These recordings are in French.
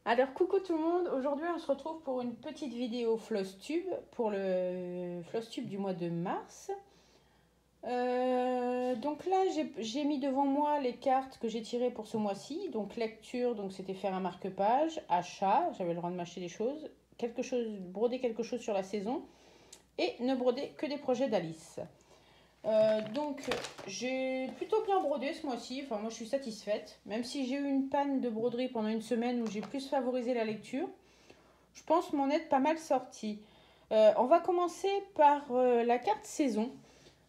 Alors coucou tout le monde, aujourd'hui on se retrouve pour une petite vidéo Flosstube pour le Flosstube du mois de mars. Donc là j'ai mis devant moi les cartes que j'ai tirées pour ce mois-ci. Donc lecture, donc c'était faire un marque-page, achat, j'avais le droit de m'acheter des choses, broder quelque chose sur la saison et ne broder que des projets d'Alice. Donc j'ai plutôt bien brodé ce mois-ci, enfin moi je suis satisfaite, même si j'ai eu une panne de broderie pendant une semaine où j'ai plus favorisé la lecture, je pense m'en être pas mal sortie. On va commencer par la carte saison.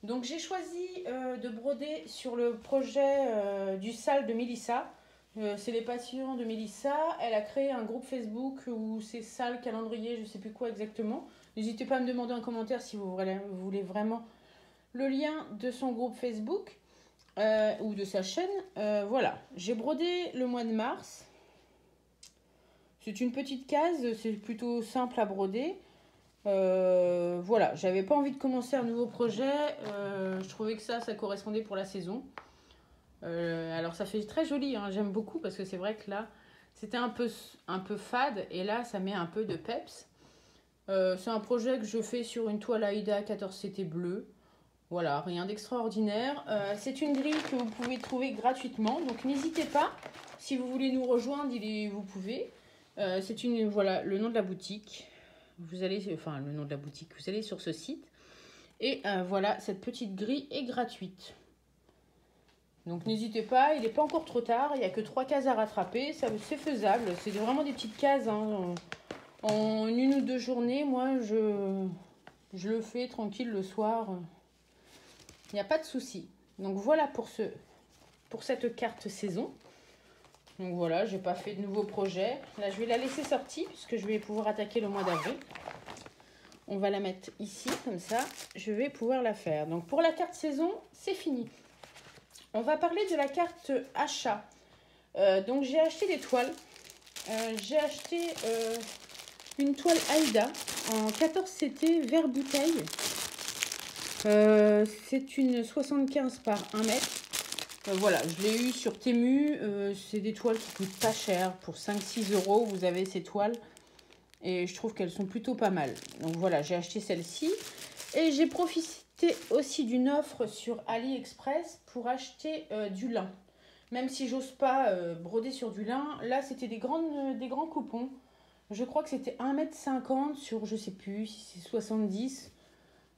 Donc j'ai choisi de broder sur le projet du SAL de Mélissa. C'est les passions de Mélissa. Elle a créé un groupe Facebook où c'est SAL calendrier, je sais plus quoi exactement. N'hésitez pas à me demander en commentaire si vous voulez vraiment le lien de son groupe Facebook ou de sa chaîne. Voilà, j'ai brodé le mois de mars. C'est une petite case, c'est plutôt simple à broder. Voilà, j'avais pas envie de commencer un nouveau projet. Je trouvais que ça correspondait pour la saison. Alors ça fait très joli, hein, j'aime beaucoup parce que c'est vrai que là, c'était un peu fade et là, ça met un peu de peps. C'est un projet que je fais sur une toile Aïda 14CT bleue. Voilà, rien d'extraordinaire. C'est une grille que vous pouvez trouver gratuitement, donc n'hésitez pas. Si vous voulez nous rejoindre, vous pouvez. Voilà, le nom de la boutique. Vous allez, enfin, le nom de la boutique. Vous allez sur ce site. Et voilà, cette petite grille est gratuite. Donc n'hésitez pas, il n'est pas encore trop tard. Il n'y a que 3 cases à rattraper. C'est faisable. C'est vraiment des petites cases. Hein. En 1 ou 2 journées, moi, je le fais tranquille le soir. Il n'y a pas de souci. Donc voilà pour cette carte saison. Donc voilà, je n'ai pas fait de nouveaux projets. Là, je vais la laisser sortie puisque je vais pouvoir attaquer le mois d'avril. On va la mettre ici, comme ça, je vais pouvoir la faire. Donc pour la carte saison, c'est fini. On va parler de la carte achat. Donc j'ai acheté des toiles. J'ai acheté une toile Aïda en 14CT vert bouteille. C'est une 75 par 1 mètre. Voilà, je l'ai eu sur Temu. C'est des toiles qui coûtent pas cher. Pour 5-6 euros, vous avez ces toiles. Et je trouve qu'elles sont plutôt pas mal. Donc voilà, j'ai acheté celle-ci. Et j'ai profité aussi d'une offre sur AliExpress pour acheter du lin. Même si j'ose pas broder sur du lin, là c'était des grands coupons. Je crois que c'était 1,50 m sur je sais plus si c'est 70.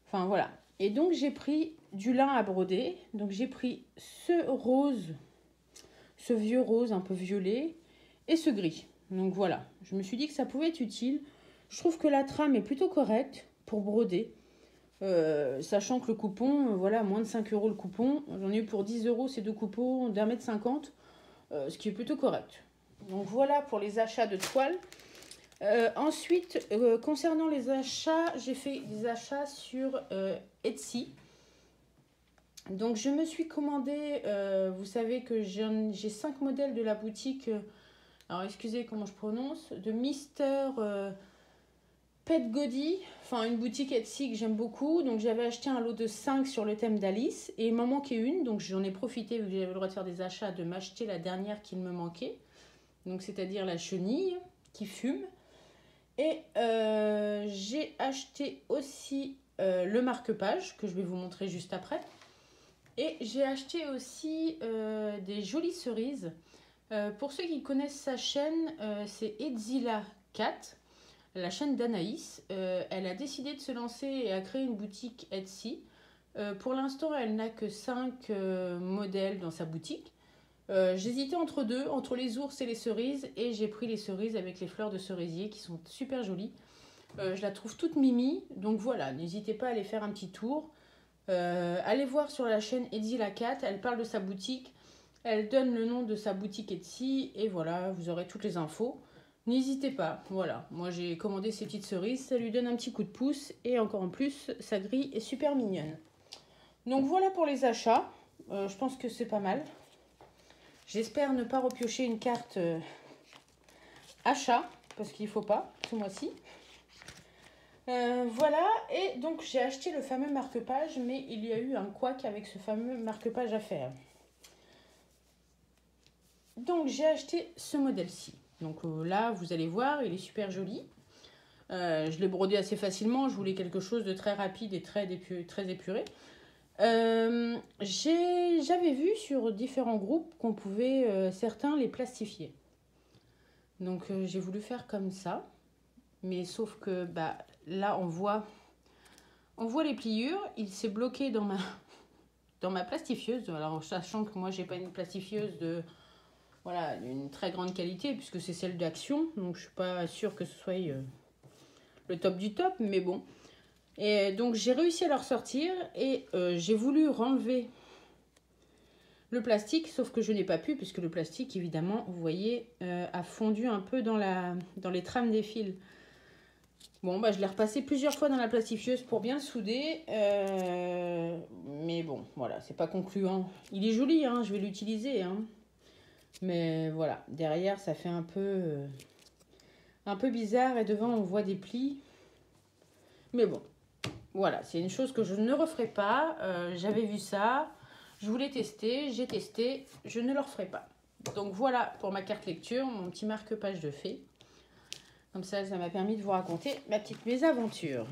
Enfin voilà. Et donc j'ai pris du lin à broder. Donc j'ai pris ce rose, ce vieux rose un peu violet et ce gris. Donc voilà, je me suis dit que ça pouvait être utile. Je trouve que la trame est plutôt correcte pour broder. Sachant que le coupon, voilà, moins de 5 euros le coupon. J'en ai eu pour 10 euros ces 2 coupons d'1,50 m, ce qui est plutôt correct. Donc voilà pour les achats de toiles. Ensuite, concernant les achats, j'ai fait des achats sur Etsy. Donc je me suis commandé, vous savez que j'ai 5 modèles de la boutique, alors excusez comment je prononce, de Mister Pet Godi, enfin une boutique Etsy que j'aime beaucoup. Donc j'avais acheté un lot de 5 sur le thème d'Alice et il m'en manquait une, donc j'en ai profité vu que j'avais le droit de faire des achats, de m'acheter la dernière qu'il me manquait. Donc c'est-à-dire la chenille qui fume. Et j'ai acheté aussi le marque-page que je vais vous montrer juste après. Et j'ai acheté aussi des jolies cerises. Pour ceux qui connaissent sa chaîne, c'est Edzilla Cat, la chaîne d'Anaïs. Elle a décidé de se lancer et a créé une boutique Etsy. Pour l'instant, elle n'a que 5 modèles dans sa boutique. J'hésitais entre deux, entre les ours et les cerises, et j'ai pris les cerises avec les fleurs de cerisier qui sont super jolies. Je la trouve toute mimi, donc voilà, n'hésitez pas à aller faire un petit tour. Allez voir sur la chaîne Eddie la Cat, elle parle de sa boutique, elle donne le nom de sa boutique Etsy, et voilà, vous aurez toutes les infos. N'hésitez pas, voilà, moi j'ai commandé ces petites cerises, ça lui donne un petit coup de pouce, et encore en plus, sa grille est super mignonne. Donc voilà pour les achats, je pense que c'est pas mal. J'espère ne pas repiocher une carte achat, parce qu'il ne faut pas ce mois-ci. Voilà, et donc j'ai acheté le fameux marque-page, mais il y a eu un couac avec ce fameux marque-page à faire. Donc j'ai acheté ce modèle-ci. Donc là, vous allez voir, il est super joli. Je l'ai brodé assez facilement. Je voulais quelque chose de très rapide et très épuré. J'avais vu sur différents groupes qu'on pouvait certains les plastifier. Donc j'ai voulu faire comme ça. Mais sauf que bah, là, on voit les pliures. Il s'est bloqué dans ma plastifieuse. Alors, sachant que moi, j'ai pas une plastifieuse d'une très grande qualité, puisque c'est celle d'Action. Donc, je suis pas sûre que ce soit le top du top, mais bon. Et donc, j'ai réussi à le ressortir et j'ai voulu renlever le plastique, sauf que je n'ai pas pu, puisque le plastique, évidemment, vous voyez, a fondu un peu dans les trames des fils. Bon, bah, je l'ai repassé plusieurs fois dans la plastifieuse pour bien le souder. Mais bon, voilà, c'est pas concluant. Il est joli, hein, je vais l'utiliser. Hein. Mais voilà, derrière, ça fait un peu bizarre. Et devant, on voit des plis. Mais bon, voilà, c'est une chose que je ne referai pas. J'avais vu ça, je voulais tester, j'ai testé, je ne le referai pas. Donc voilà pour ma carte lecture, mon petit marque-page de fée. Comme ça m'a permis de vous raconter ma petite mésaventure.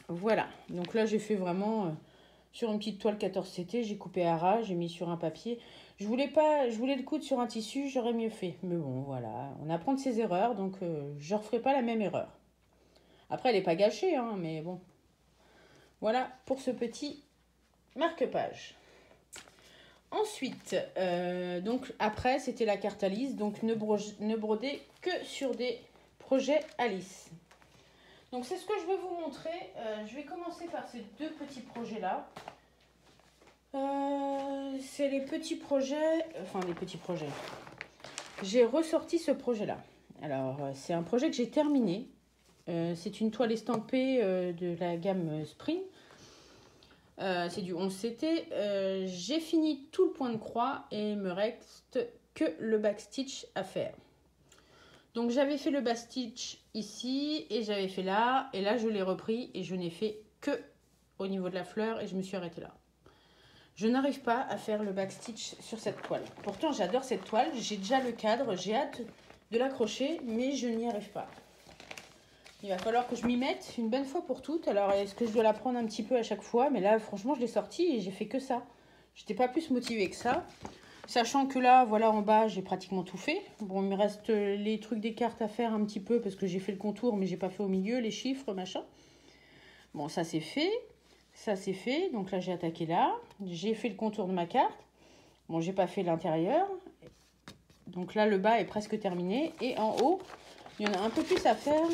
Voilà, donc là j'ai fait vraiment sur une petite toile 14 CT, j'ai coupé à ras, j'ai mis sur un papier. Je voulais le coudre sur un tissu, j'aurais mieux fait. Mais bon, voilà, on apprend de ses erreurs, donc je ne referai pas la même erreur. Après, elle n'est pas gâchée, hein, mais bon. Voilà pour ce petit marque-page. Ensuite, donc après, c'était la carte Alice. Donc, ne broder que sur des projets Alice. Donc, c'est ce que je vais vous montrer. Je vais commencer par ces deux petits projets-là. C'est les petits projets... Enfin, les petits projets. J'ai ressorti ce projet-là. Alors, c'est un projet que j'ai terminé. C'est une toile estampée de la gamme Spring. C'est du 11 CT. J'ai fini tout le point de croix et il me reste que le backstitch à faire. Donc j'avais fait le backstitch ici et j'avais fait là. Et là je l'ai repris et je n'ai fait que au niveau de la fleur et je me suis arrêtée là. Je n'arrive pas à faire le backstitch sur cette toile. Pourtant j'adore cette toile. J'ai déjà le cadre. J'ai hâte de l'accrocher mais je n'y arrive pas. Il va falloir que je m'y mette une bonne fois pour toutes. Alors, est-ce que je dois la prendre un petit peu à chaque fois? Mais là, franchement, je l'ai sortie et j'ai fait que ça. Je n'étais pas plus motivée que ça. Sachant que là, voilà, en bas, j'ai pratiquement tout fait. Bon, il me reste les trucs des cartes à faire un petit peu parce que j'ai fait le contour, mais j'ai pas fait au milieu, les chiffres, machin. Bon, ça, c'est fait. Ça, c'est fait. Donc là, j'ai attaqué là. J'ai fait le contour de ma carte. Bon, j'ai pas fait l'intérieur. Donc là, le bas est presque terminé. Et en haut, il y en a un peu plus à faire.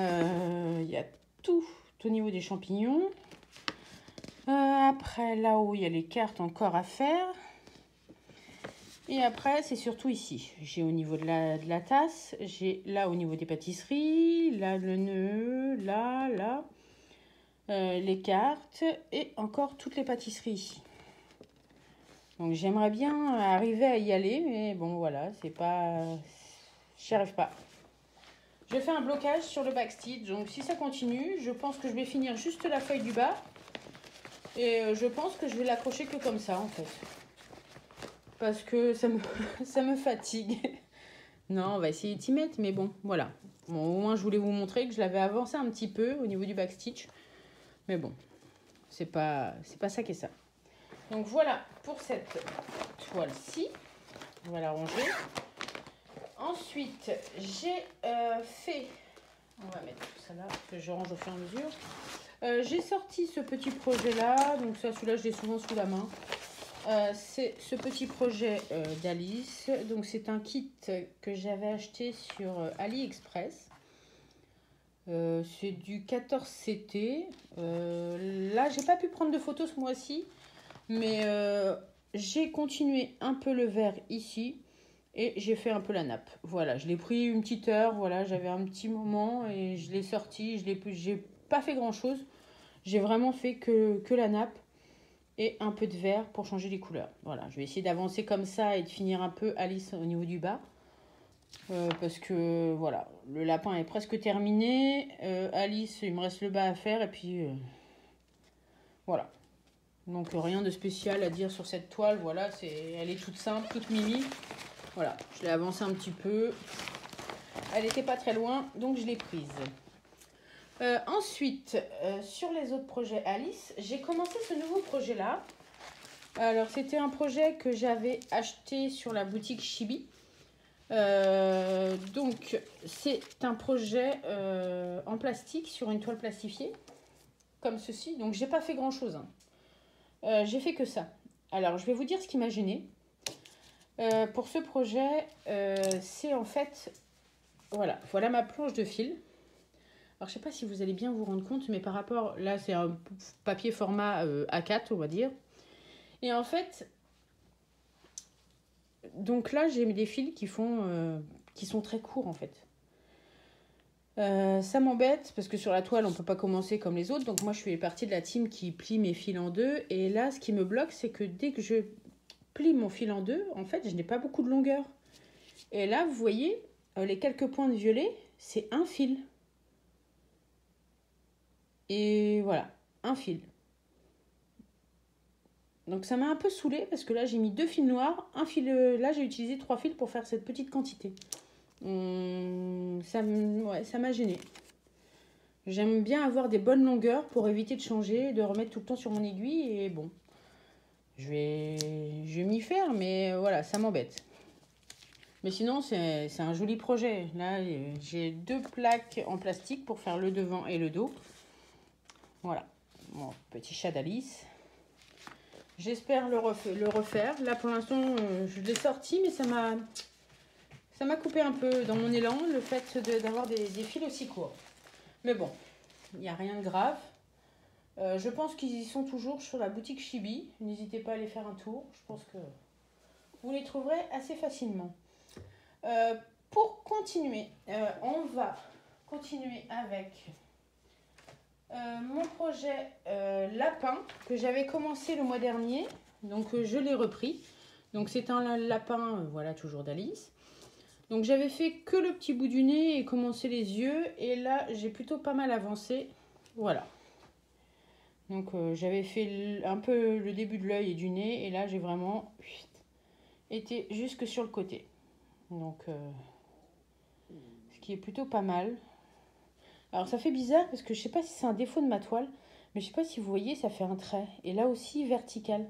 Il y a tout au niveau des champignons. Après, là-haut, il y a les cartes encore à faire. Et après, c'est surtout ici. J'ai au niveau de la tasse. J'ai là au niveau des pâtisseries. Là, le nœud. Là. Les cartes. Et encore toutes les pâtisseries ici. Donc, j'aimerais bien arriver à y aller. Mais bon, voilà, c'est pas... J'y arrive pas. Je fais un blocage sur le backstitch, donc si ça continue, je pense que je vais finir juste la feuille du bas. Et je pense que je vais l'accrocher que comme ça, en fait. Parce que ça me fatigue. Non, on va essayer d'y mettre, mais bon, voilà. Bon, au moins, je voulais vous montrer que je l'avais avancé un petit peu au niveau du backstitch. Mais bon, c'est pas ça qui est ça. Donc voilà pour cette toile-ci. On va la ranger. Ensuite, j'ai fait... On va mettre tout ça là, que je range au fur et à mesure. J'ai sorti ce petit projet-là. Donc ça, celui-là, je l'ai souvent sous la main. C'est ce petit projet d'Alice. Donc c'est un kit que j'avais acheté sur AliExpress. C'est du 14 CT. Là, j'ai pas pu prendre de photos ce mois-ci. Mais j'ai continué un peu le vert ici. Et j'ai fait un peu la nappe. Voilà, je l'ai pris une petite heure. Voilà, j'avais un petit moment et je l'ai sorti. J'ai pas fait grand chose. J'ai vraiment fait que la nappe et un peu de vert pour changer les couleurs. Voilà, je vais essayer d'avancer comme ça et de finir un peu Alice au niveau du bas. Parce que voilà, le lapin est presque terminé. Alice, il me reste le bas à faire et puis voilà. Donc rien de spécial à dire sur cette toile. Voilà, elle est toute simple, toute mimi. Voilà, je l'ai avancée un petit peu. Elle n'était pas très loin, donc je l'ai prise. Ensuite, sur les autres projets Alice, j'ai commencé ce nouveau projet-là. Alors, c'était un projet que j'avais acheté sur la boutique Chibi. Donc, c'est un projet en plastique sur une toile plastifiée, comme ceci. Donc, j'ai pas fait grand-chose. Hein. J'ai fait que ça. Alors, je vais vous dire ce qui m'a gênée. Pour ce projet, c'est en fait... Voilà ma planche de fil. Alors, je sais pas si vous allez bien vous rendre compte, mais par rapport... Là, c'est un papier format A4, on va dire. Et en fait... Donc là, j'ai mis des fils qui sont très courts, en fait. Ça m'embête, parce que sur la toile, on ne peut pas commencer comme les autres. Donc moi, je suis partie de la team qui plie mes fils en deux. Et là, ce qui me bloque, c'est que dès que je plie mon fil en deux, en fait, je n'ai pas beaucoup de longueur. Et là, vous voyez, les quelques points de violet, c'est un fil. Et voilà, un fil. Donc ça m'a un peu saoulée parce que là, j'ai mis 2 fils noirs. Un fil, là, j'ai utilisé 3 fils pour faire cette petite quantité. Ça m'a gênée. J'aime bien avoir des bonnes longueurs pour éviter de changer, de remettre tout le temps sur mon aiguille. Et bon, je vais m'y faire, mais voilà, ça m'embête. Mais sinon, c'est un joli projet. Là, j'ai 2 plaques en plastique pour faire le devant et le dos. Voilà, mon petit chat d'Alice. J'espère le refaire. Là, pour l'instant, je l'ai sorti, mais ça m'a coupé un peu dans mon élan, le fait d'avoir des fils aussi courts. Mais bon, il n'y a rien de grave. Je pense qu'ils y sont toujours sur la boutique Chibi. N'hésitez pas à aller faire un tour. Je pense que vous les trouverez assez facilement. Pour continuer, on va continuer avec mon projet lapin que j'avais commencé le mois dernier. Donc je l'ai repris. Donc c'est un lapin, voilà, toujours d'Alice. Donc j'avais fait que le petit bout du nez et commencé les yeux. Et là, j'ai plutôt pas mal avancé. Voilà. Donc j'avais fait un peu le début de l'œil et du nez. Et là, j'ai vraiment été jusque sur le côté. Donc, ce qui est plutôt pas mal. Alors ça fait bizarre parce que je sais pas si c'est un défaut de ma toile. Mais je sais pas si vous voyez, ça fait un trait. Et là aussi, vertical.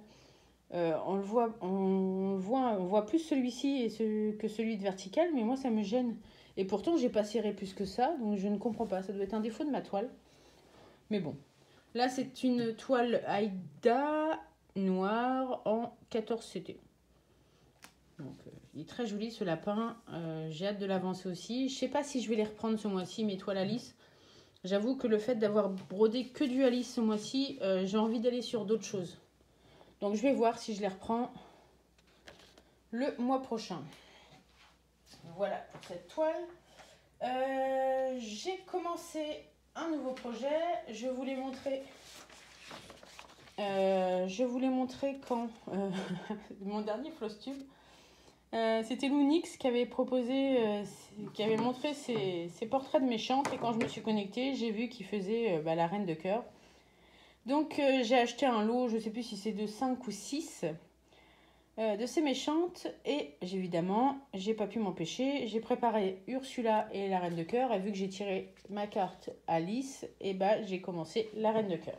On voit plus celui-ci que celui de vertical, mais moi ça me gêne. Et pourtant j'ai pas serré plus que ça, donc je ne comprends pas. Ça doit être un défaut de ma toile. Mais bon. Là c'est une toile Aïda noire en 14 CT. Donc il est très joli ce lapin. J'ai hâte de l'avancer aussi. Je sais pas si je vais les reprendre ce mois-ci, mes toiles Alice. J'avoue que le fait d'avoir brodé que du Alice ce mois-ci, j'ai envie d'aller sur d'autres choses. Donc je vais voir si je les reprends le mois prochain. Voilà pour cette toile. J'ai commencé un nouveau projet. Je vous l'ai montré. Quand mon dernier floss tube. C'était Lounix qui avait proposé, qui avait montré ses portraits de méchantes. Et quand je me suis connectée, j'ai vu qu'il faisait la reine de cœur. Donc j'ai acheté un lot, je ne sais plus si c'est de 5 ou 6 de ces méchantes. Et évidemment, j'ai pas pu m'empêcher. J'ai préparé Ursula et la reine de cœur. Et vu que j'ai tiré ma carte Alice, et j'ai commencé la reine de cœur.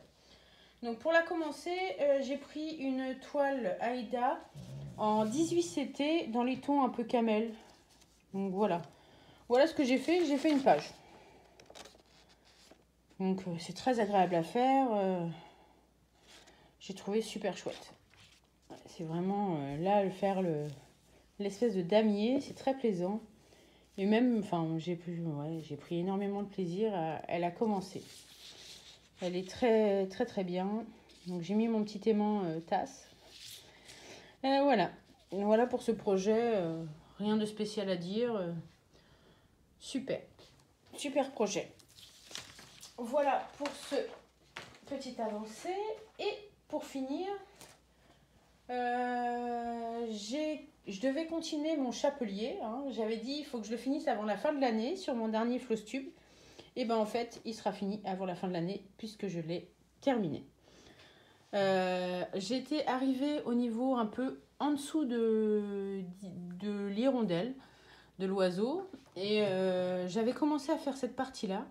Donc pour la commencer, j'ai pris une toile Aïda en 18 CT dans les tons un peu camel. Donc voilà. Voilà ce que j'ai fait. J'ai fait une page. Donc c'est très agréable à faire. J'ai trouvé super chouette. C'est vraiment là faire l'espèce de damier, c'est très plaisant. Et même, enfin, j'ai pris énormément de plaisir à la commencer. Elle est très très très bien. Donc j'ai mis mon petit aimant tasse. Voilà. Voilà pour ce projet. Rien de spécial à dire. Super. Super projet. Voilà pour ce petit avancé. Et pour finir, je devais continuer mon chapelier. Hein. J'avais dit il faut que je le finisse avant la fin de l'année sur mon dernier floss tube. Et en fait, il sera fini avant la fin de l'année puisque je l'ai terminé. J'étais arrivée au niveau un peu en dessous de l'hirondelle, de l'oiseau. Et j'avais commencé à faire cette partie-là.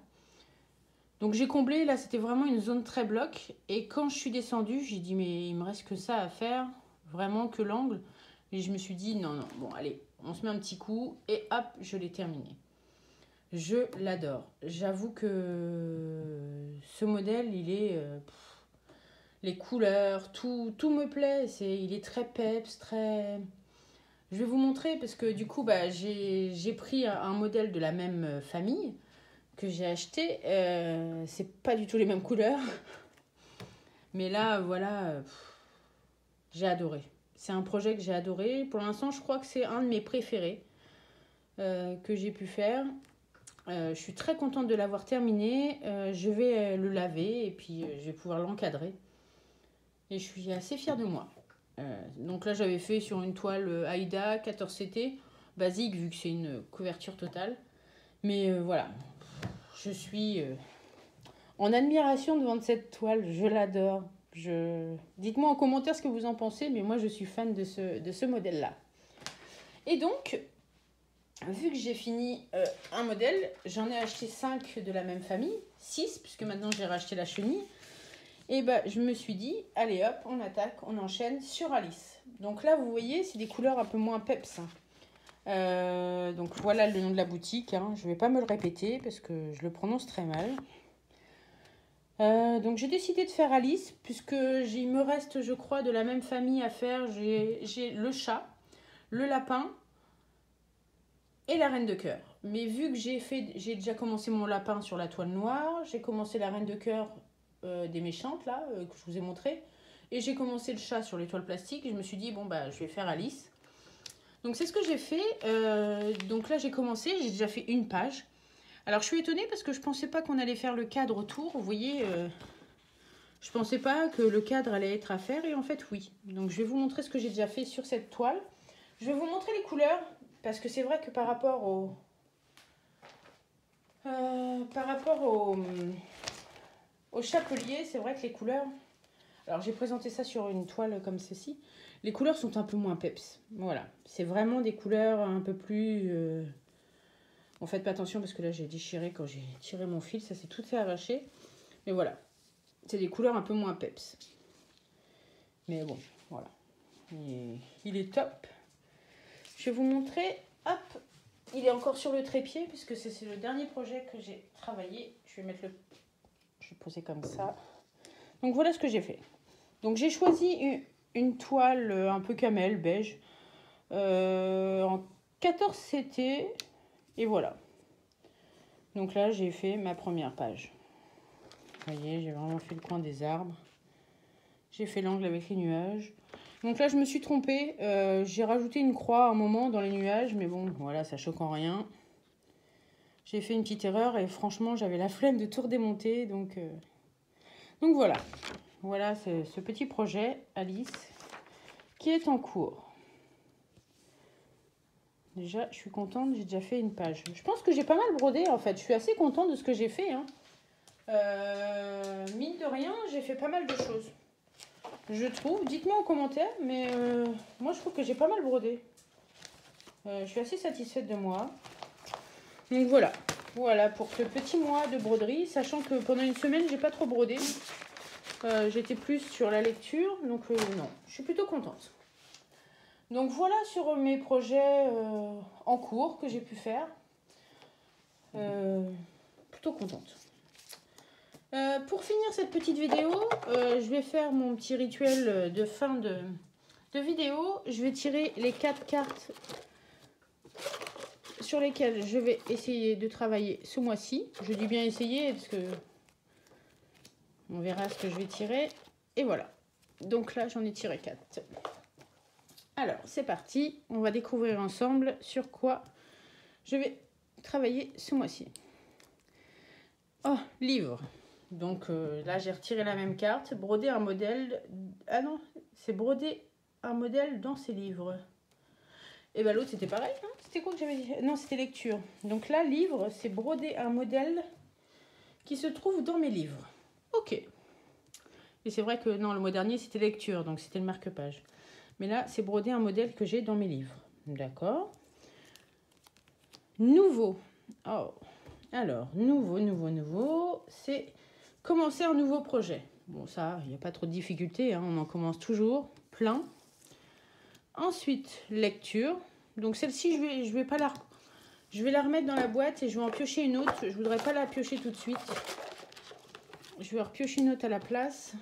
Donc j'ai comblé, là c'était vraiment une zone très bloc. Et quand je suis descendue, j'ai dit mais il me reste que ça à faire, vraiment que l'angle. Et je me suis dit non, non, bon allez, on se met un petit coup et hop, je l'ai terminé. Je l'adore. J'avoue que ce modèle, il est... les couleurs, tout me plaît. Il est très peps, très... Je vais vous montrer parce que du coup, bah, j'ai pris un modèle de la même famille que j'ai acheté. C'est pas du tout les mêmes couleurs. Mais là, voilà, j'ai adoré. C'est un projet que j'ai adoré. Pour l'instant, je crois que c'est un de mes préférés que j'ai pu faire. Je suis très contente de l'avoir terminé. Je vais le laver et puis je vais pouvoir l'encadrer. Et je suis assez fière de moi. Donc là, j'avais fait sur une toile Aïda 14CT, basique vu que c'est une couverture totale. Mais voilà, je suis en admiration devant cette toile. Je l'adore. Dites-moi en commentaire ce que vous en pensez, mais moi, je suis fan de ce modèle-là. Et donc, vu que j'ai fini un modèle, j'en ai acheté 5 de la même famille, 6, puisque maintenant j'ai racheté la chenille. Et bah, je me suis dit, allez hop, on attaque, on enchaîne sur Alice. Donc là, vous voyez, c'est des couleurs un peu moins peps. Donc voilà le nom de la boutique. Hein. Je ne vais pas me le répéter parce que je le prononce très mal. Donc j'ai décidé de faire Alice puisque il me reste, je crois, de la même famille à faire. J'ai le chat, le lapin et la reine de cœur. Mais vu que j'ai déjà commencé mon lapin sur la toile noire, j'ai commencé la reine de cœur des méchantes là que je vous ai montré, et j'ai commencé le chat sur les toiles plastiques. Et je me suis dit bon bah je vais faire Alice. Donc c'est ce que j'ai fait. Donc là j'ai commencé, j'ai déjà fait une page. Alors je suis étonnée parce que je pensais pas qu'on allait faire le cadre autour. Vous voyez, je pensais pas que le cadre allait être à faire, et en fait oui. Donc je vais vous montrer ce que j'ai déjà fait sur cette toile. Je vais vous montrer les couleurs parce que c'est vrai que par rapport au chapelier, c'est vrai que les couleurs... Alors j'ai présenté ça sur une toile comme ceci. Les couleurs sont un peu moins peps. Voilà, c'est vraiment des couleurs un peu plus... Bon, faites pas attention parce que là j'ai déchiré quand j'ai tiré mon fil. Ça s'est tout fait arracher. Mais voilà, c'est des couleurs un peu moins peps. Mais bon, voilà. Il est top. Je vais vous montrer. Hop, il est encore sur le trépied puisque c'est le dernier projet que j'ai travaillé. Je vais mettre le... Je vais poser comme ça. Donc voilà ce que j'ai fait. Donc j'ai choisi une toile un peu camel, beige, en 14CT. Et voilà. Donc là, j'ai fait ma première page. Vous voyez, j'ai vraiment fait le coin des arbres. J'ai fait l'angle avec les nuages. Donc là, je me suis trompée. J'ai rajouté une croix à un moment dans les nuages. Mais bon, voilà, ça choque en rien. J'ai fait une petite erreur et franchement, j'avais la flemme de tout redémonter. Donc voilà. Voilà ce petit projet, Alice, qui est en cours. Déjà, je suis contente, j'ai déjà fait une page. Je pense que j'ai pas mal brodé, en fait. Je suis assez contente de ce que j'ai fait. Hein. Mine de rien, j'ai fait pas mal de choses. Je trouve, dites-moi en commentaire, mais moi, je trouve que j'ai pas mal brodé. Je suis assez satisfaite de moi. Donc voilà. Voilà pour ce petit mois de broderie, sachant que pendant une semaine, j'ai pas trop brodé. J'étais plus sur la lecture, donc non, je suis plutôt contente. Donc voilà sur mes projets en cours que j'ai pu faire. Plutôt contente. Pour finir cette petite vidéo, je vais faire mon petit rituel de fin de vidéo. Je vais tirer les 4 cartes sur lesquelles je vais essayer de travailler ce mois-ci. Je dis bien essayer parce que on verra ce que je vais tirer. Et voilà. Donc là, j'en ai tiré 4. Alors, c'est parti. On va découvrir ensemble sur quoi je vais travailler ce mois-ci. Oh, livre. Donc là, j'ai retiré la même carte. Broder un modèle... Ah non, c'est broder un modèle dans ses livres. Et bien l'autre, c'était pareil. Hein, c'était quoi que j'avais dit? Non, c'était lecture. Donc là, livre, c'est broder un modèle qui se trouve dans mes livres. Ok. Et c'est vrai que non, le mois dernier, c'était lecture, donc c'était le marque-page. Mais là, c'est broder un modèle que j'ai dans mes livres. D'accord. Nouveau. Oh. Alors, nouveau, c'est commencer un nouveau projet. Bon, ça, il n'y a pas trop de difficultés, hein, on en commence toujours, plein. Ensuite, lecture. Donc celle-ci, je vais la remettre dans la boîte et je vais en piocher une autre. Je ne voudrais pas la piocher tout de suite. Je vais repiocher une autre à la place,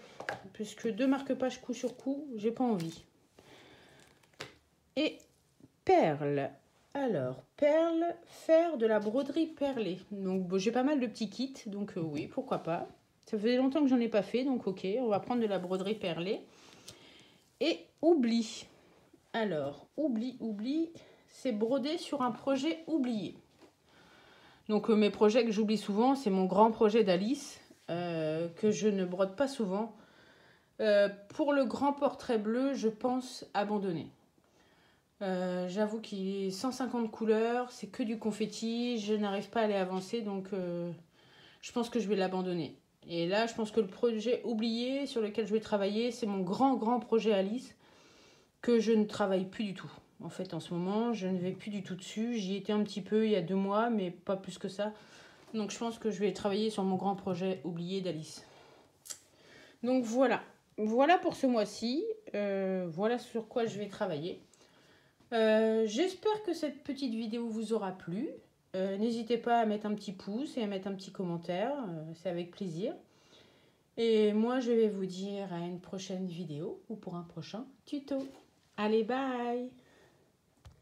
puisque 2 marque-pages coup sur coup, j'ai pas envie. Et perles. Alors, perles, faire de la broderie perlée. Donc, bon, j'ai pas mal de petits kits, donc oui, pourquoi pas. Ça faisait longtemps que j'en ai pas fait, donc ok, on va prendre de la broderie perlée. Et oubli. Alors, oubli, c'est broder sur un projet oublié. Donc, mes projets que j'oublie souvent, c'est mon grand projet d'Alice, que je ne brode pas souvent. Pour le grand portrait bleu, je pense abandonner. J'avoue qu'il est 150 couleurs, c'est que du confetti, je n'arrive pas à aller avancer, donc je pense que je vais l'abandonner. Et là, je pense que le projet oublié sur lequel je vais travailler, c'est mon grand projet Alice, que je ne travaille plus du tout. En fait, en ce moment, je ne vais plus du tout dessus. J'y étais un petit peu il y a 2 mois, mais pas plus que ça. Donc je pense que je vais travailler sur mon grand projet oublié d'Alice. Donc voilà pour ce mois-ci. Voilà sur quoi je vais travailler. J'espère que cette petite vidéo vous aura plu. N'hésitez pas à mettre un petit pouce et à mettre un petit commentaire, c'est avec plaisir. Et moi, je vais vous dire à une prochaine vidéo ou pour un prochain tuto. Allez, bye!